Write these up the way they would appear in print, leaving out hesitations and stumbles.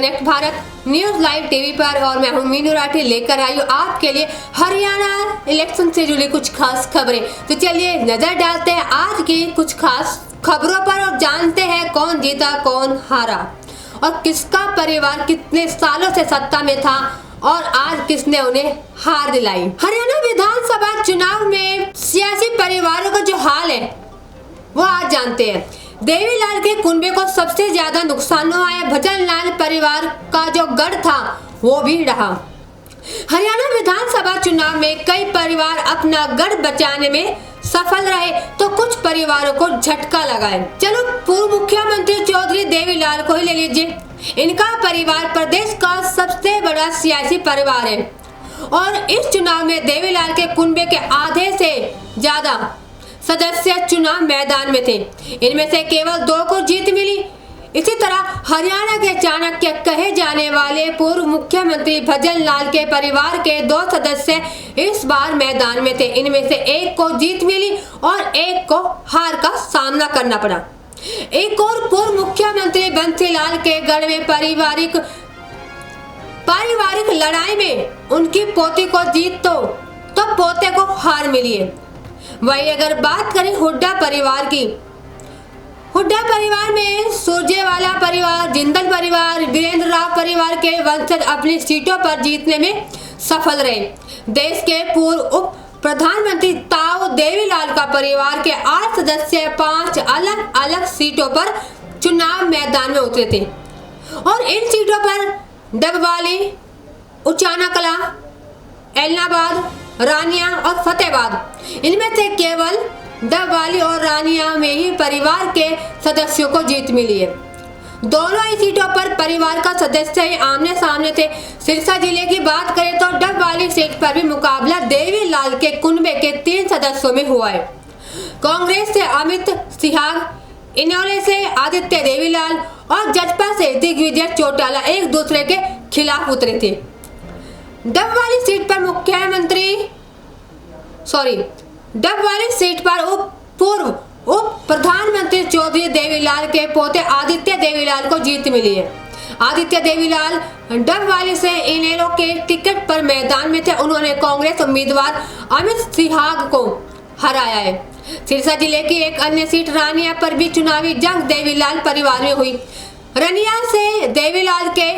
Connect Bharat news live TV पर और मैं हूं मीनू राठी लेकर आई हूं आपके लिए हरियाणा इलेक्शन से जुड़ी कुछ खास खबरें। तो चलिए नजर डालते हैं आज की कुछ खास खबरों पर और जानते हैं कौन जीता कौन हारा और किसका परिवार कितने सालों से सत्ता में था और आज किसने उन्हें हार दिलाई। हरियाणा विधानसभा चुनाव में सियासी परिवारों का जो हाल है वो आज जानते हैं। देवीलाल के कुनबे को सबसे ज्यादा नुकसान हुआ है। भजन लाल परिवार का जो गढ़ था वो भी रहा। हरियाणा विधानसभा चुनाव में कई परिवार अपना गढ़ बचाने में सफल रहे तो कुछ परिवारों को झटका लगा है। चलो पूर्व मुख्यमंत्री चौधरी देवीलाल को ही ले लीजिए। इनका परिवार प्रदेश का सबसे बड़ा सियासी परिवार है और इस चुनाव में देवीलाल के कुनबे के आधे से ज्यादा सदस्य चुनाव मैदान में थे। इनमें से केवल 2 को जीत मिली। इसी तरह हरियाणा के चाणक्य कहे जाने वाले पूर्व मुख्यमंत्री भजन लाल के परिवार के 2 सदस्य इस बार मैदान में थे। इनमें से 1 को जीत मिली और 1 को हार का सामना करना पड़ा। एक और पूर्व मुख्यमंत्री बंसीलाल के गढ़ में पारिवारिक लड़ाई में उनकी पोती को जीत तो पोते को हार मिली है। वही अगर बात करें हुड्डा परिवार की, हुड्डा परिवार में सुरजेवाला परिवार, जिंदल परिवार, वीरेंद्र राव परिवार के वंशज अपनी सीटों पर जीतने में सफल रहे। देश के पूर्व उप प्रधानमंत्री ताऊ देवीलाल का परिवार के 8 सदस्य 5 अलग अलग सीटों पर चुनाव मैदान में उतरे थे और इन सीटों पर डबवाली, उचाना कला, एलनाबाद, रानिया और फतेहाबाद, इनमें से केवल डबवाली और रानिया में ही परिवार के सदस्यों को जीत मिली है। दोनों ही सीटों पर परिवार का सदस्य ही आमने सामने थे। सिरसा जिले की बात करें तो डबवाली सीट पर भी मुकाबला देवीलाल के कुनबे के 3 सदस्यों में हुआ है। कांग्रेस से अमित सिहाग, इनेलो से आदित्य देवीलाल और जजपा से दिग्विजय चौटाला एक दूसरे के खिलाफ उतरे थे। डबवाली सीट पर पूर्व उप प्रधानमंत्री चौधरी देवीलाल के पोते आदित्य देवीलाल को जीत मिली है। आदित्य देवीलाल डबवाली से इनेलो के टिकट पर मैदान में थे। उन्होंने कांग्रेस उम्मीदवार अमित सिहाग को हराया है। सिरसा जिले की एक अन्य सीट रानिया पर भी चुनावी जंग देवीलाल परिवार में हुई। रानिया से देवीलाल के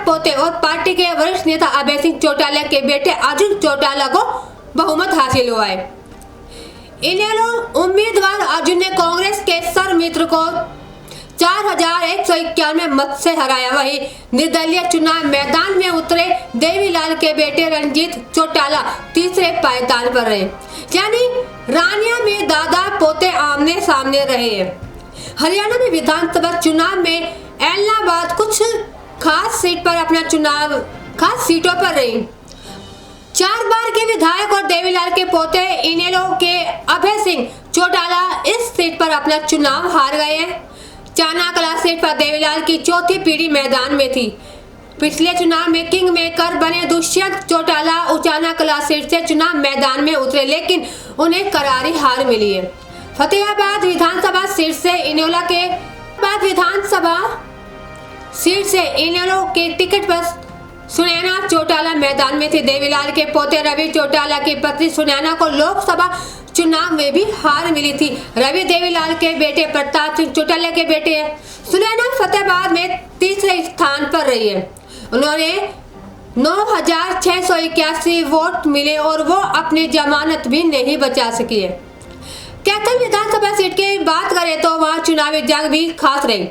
पोते और पार्टी के वरिष्ठ नेता अभय सिंह चौटाला के बेटे अर्जुन चौटाला को बहुमत हासिल हुआ है। इनेलो उम्मीदवार अर्जुन ने कांग्रेस के सर मित्र को 4191 मत से हराया। वही निर्दलीय चुनाव मैदान में उतरे देवीलाल के बेटे रणजीत चौटाला तीसरे पायदान पर रहे। यानी रानिया में दादा पोते आमने सामने रहे हैं। हरियाणा में विधानसभा चुनाव में एलनाबाद कुछ खास सीटों पर रही। 4 बार के विधायक और देवीलाल के पोते इनेलो के अभय सिंह चौटाला इस सीट पर अपना चुनाव हार गए हैं। चाना कला सीट पर देवीलाल की चौथी पीढ़ी मैदान में थी। पिछले चुनाव में किंग मेकर बने दुष्यंत चौटाला उचाना कला सीट से चुनाव मैदान में उतरे लेकिन उन्हें करारी हार मिली है। फतेहाबाद विधानसभा सीट से इनेलो के टिकट पर सुनैना चौटाला मैदान में थे। देवीलाल के पोते रवि चौटाला की पत्नी सुनैना को लोकसभा चुनाव में भी हार मिली थी। रवि देवीलाल के बेटे प्रताप सिंह चौटाला के बेटे हैं। सुनैना फतेहाबाद में तीसरे स्थान पर रही है। उन्होंने 9681 वोट मिले और वो अपनी जमानत भी नहीं बचा सकी है। कैथल विधानसभा सीट की बात करें तो वहाँ चुनावी जंग भी खास रही।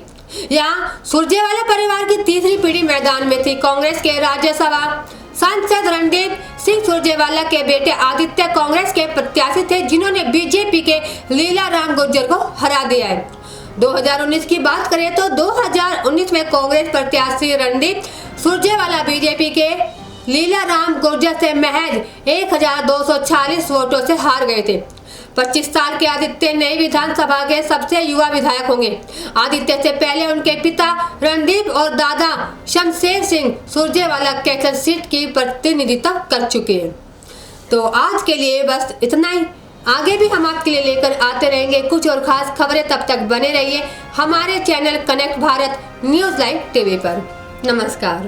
यहाँ सुरजेवाला परिवार की तीसरी पीढ़ी मैदान में थी। कांग्रेस के राज्यसभा सांसद रणदीप सिंह सुरजेवाला के बेटे आदित्य कांग्रेस के प्रत्याशी थे जिन्होंने बीजेपी के लीला राम गुर्जर को हरा दिया है। 2019 की बात करें तो 2019 में कांग्रेस प्रत्याशी रणदीप सुरजेवाला बीजेपी के लीला राम गुर्जर से महज 1246 वोटों से हार गए थे। 25 साल के आदित्य नई विधानसभा के सबसे युवा विधायक होंगे। आदित्य से पहले उनके पिता रणदीप और दादा शमशेर सिंह सुरजेवाला कैथल सीट की प्रतिनिधित्व कर चुके हैं। तो आज के लिए बस इतना ही। आगे भी हम आपके लिए लेकर आते रहेंगे कुछ और खास खबरें। तब तक बने रहिए हमारे channel connect Bharat news live TV पर। नमस्कार।